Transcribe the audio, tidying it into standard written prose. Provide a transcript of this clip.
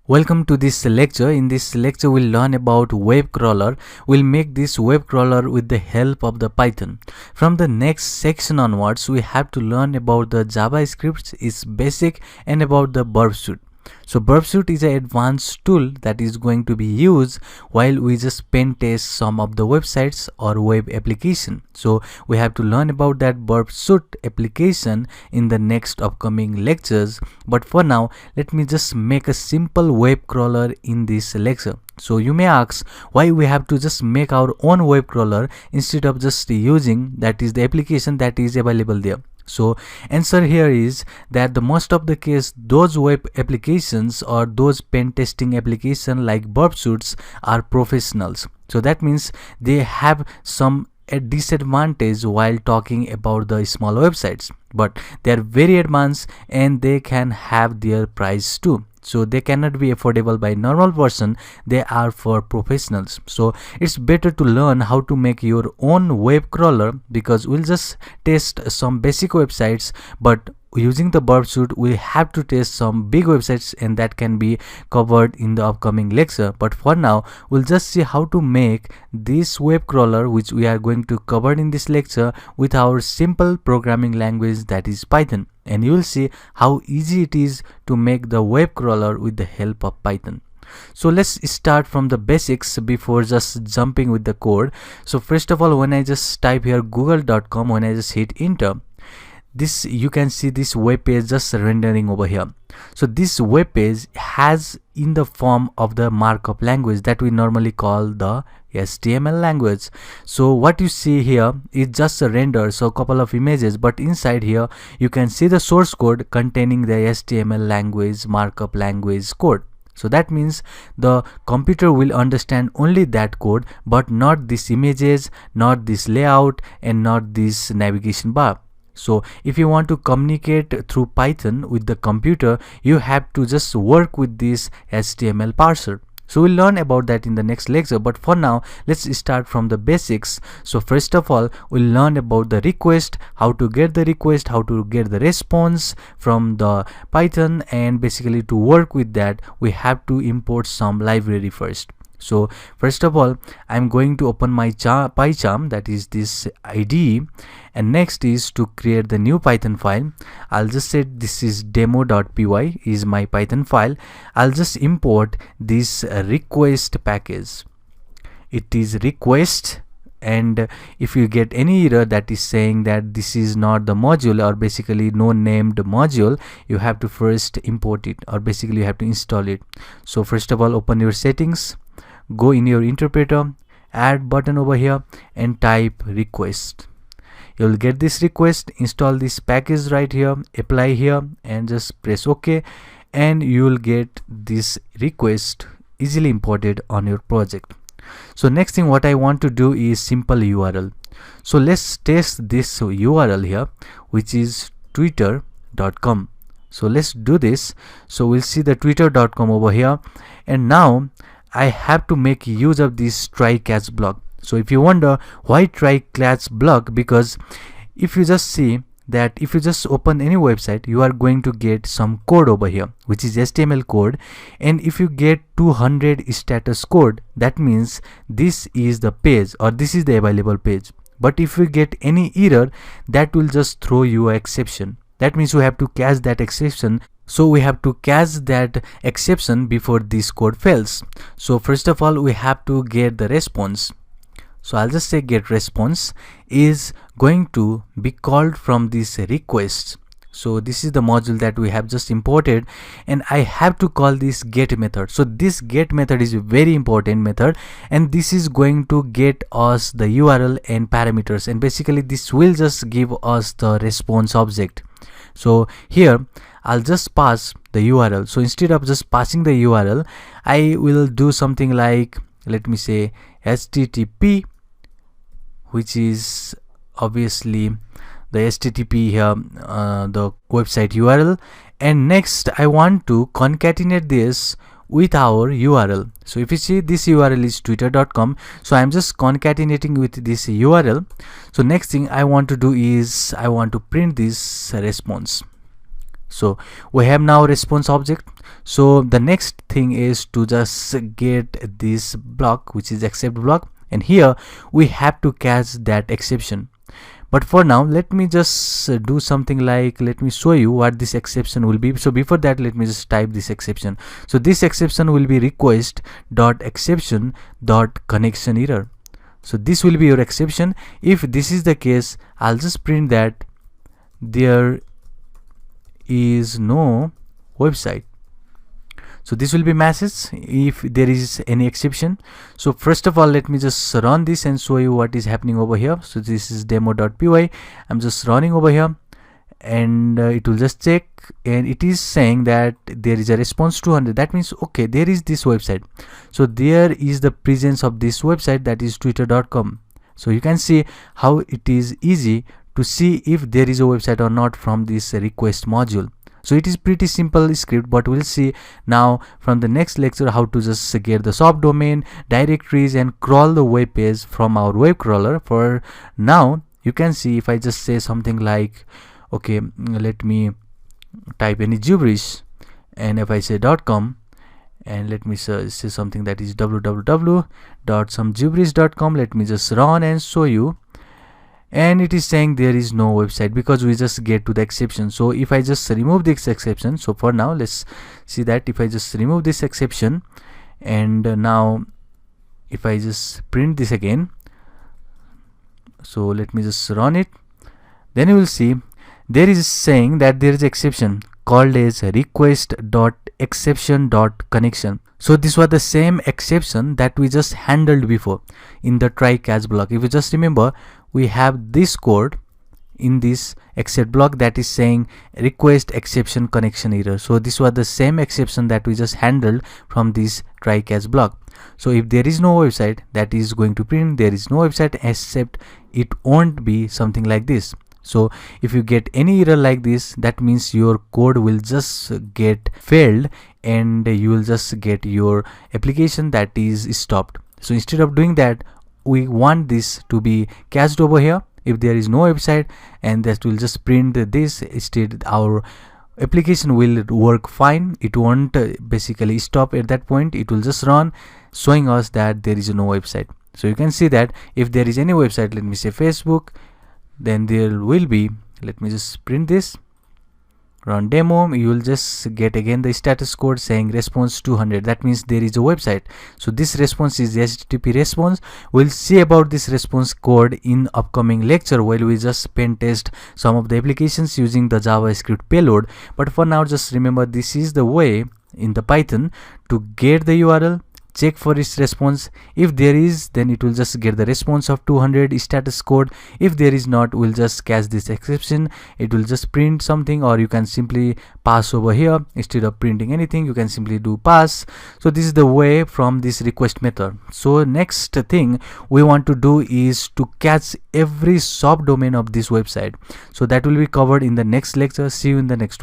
Welcome to this lecture. In this lecture, we'll learn about web crawler. We'll make this web crawler with the help of the Python. From the next section onwards, we have to learn about the JavaScript, its basic, and about the Burp Suite. So Burp Suite is an advanced tool that is going to be used while we just pen test some of the websites or web application. So we have to learn about that Burp Suite application in the next upcoming lectures. But for now, let me just make a simple web crawler in this lecture. So you may ask why we have to just make our own web crawler instead of just using that is the application that is available there. So answer here is that the most of the case those web applications or those pen testing application like Burp Suites are professionals. So that means they have some a disadvantage while talking about the small websites, but they are very advanced and they can have their price too. So they cannot be affordable by normal person, they are for professionals. So it's better to learn how to make your own web crawler, because we'll just test some basic websites, but using the Burp Suite we have to test some big websites, and that can be covered in the upcoming lecture. But for now, we'll just see how to make this web crawler, which we are going to cover in this lecture, with our simple programming language, that is Python. And you will see how easy it is to make the web crawler with the help of Python. So let's start from the basics before just jumping with the code. So first of all, when I just type here google.com, when I just hit enter, this you can see this web page just rendering over here. So this web page has in the form of the markup language that we normally call the HTML language. So what you see here is just a render, so a couple of images, but inside here you can see the source code containing the HTML language markup language code. So that means the computer will understand only that code, but not these images, not this layout, and not this navigation bar. So if you want to communicate through Python with the computer, you have to just work with this HTML parser. So we'll learn about that in the next lecture, but for now let's start from the basics. So first of all, we'll learn about the request, how to get the request, how to get the response from the Python, and basically to work with that we have to import some library first. So first of all, I'm going to open my PyCharm, that is this IDE, and next is to create the new Python file. I'll just say this is demo.py is my Python file. I'll just import this request package. It is request, and if you get any error that is saying that this is not the module, or basically no named module, you have to first import it, or basically you have to install it. So first of all, open your settings, go in your interpreter, add button over here, and type request. You will get this request, install this package right here, apply here, and just press OK, and you will get this request easily imported on your project. So next thing what I want to do is simple URL. So let's test this URL here, which is twitter.com. So let's do this. So we'll see the twitter.com over here, and now I have to make use of this try catch block. So if you wonder why try catch block, because if you just see that if you just open any website, you are going to get some code over here, which is HTML code, and if you get 200 status code, that means this is the page, or this is the available page. But if you get any error, that will just throw you an exception. That means you have to catch that exception. So we have to catch that exception before this code fails. So first of all, we have to get the response. So I'll just say get response is going to be called from this request. So this is the module that we have just imported, and I have to call this get method. So this get method is a very important method, and this is going to get us the URL and parameters, and basically this will just give us the response object. So here I'll just pass the URL. So instead of just passing the URL, I will do something like, let me say HTTP, which is obviously the HTTP here, the website URL, and next I want to concatenate this with our URL. So if you see, this URL is twitter.com, so I'm just concatenating with this URL. So next thing I want to do is I want to print this response. So we have now response object. So the next thing is to just get this block, which is accept block, and here we have to catch that exception. But for now, let me just do something like, let me show you what this exception will be. So before that, let me just type this exception. So this exception will be request.exception.connection error. So this will be your exception. If this is the case, I'll just print that there is no website. So this will be message if there is any exception. So first of all, let me just run this and show you what is happening over here. So this is demo.py. I'm just running over here, and it will just check, and it is saying that there is a response 200. That means, okay, there is this website. So there is the presence of this website, that is twitter.com. So you can see how it is easy to see if there is a website or not from this request module. So it is pretty simple script, but we'll see now from the next lecture how to just get the subdomain, directories, and crawl the web page from our web crawler. For now, you can see if I just say something like, okay, let me type any gibberish, and if I say .com, and let me say something that is www.somegibberish.com, let me just run and show you. And it is saying there is no website because we just get to the exception. So if I just remove this exception, so for now let's see that if I just remove this exception, and now if I just print this again, so let me just run it, then you will see there is saying that there is exception called as request.exception.connection. So this was the same exception that we just handled before in the try catch block. If you just remember, we have this code in this except block that is saying request exception connection error. So this was the same exception that we just handled from this try catch block. So if there is no website, that is going to print there is no website, except it won't be something like this. So if you get any error like this, that means your code will just get failed and you will just get your application that is stopped. So instead of doing that, we want this to be cached over here if there is no website, and that will just print this. Instead, our application will work fine. It won't basically stop at that point. It will just run, showing us that there is no website. So you can see that if there is any website, let me say Facebook, then there will be, let me just print this, run demo, you will just get again the status code saying response 200. That means there is a website. So this response is HTTP response. We'll see about this response code in upcoming lecture while we just pen test some of the applications using the JavaScript payload. But for now, just remember this is the way in the Python to get the URL, check for its response. If there is, then it will just get the response of 200 status code. If there is not, we'll just catch this exception. It will just print something, or you can simply pass over here. Instead of printing anything, you can simply do pass. So this is the way from this request method. So next thing we want to do is to catch every subdomain of this website. So that will be covered in the next lecture. See you in the next one.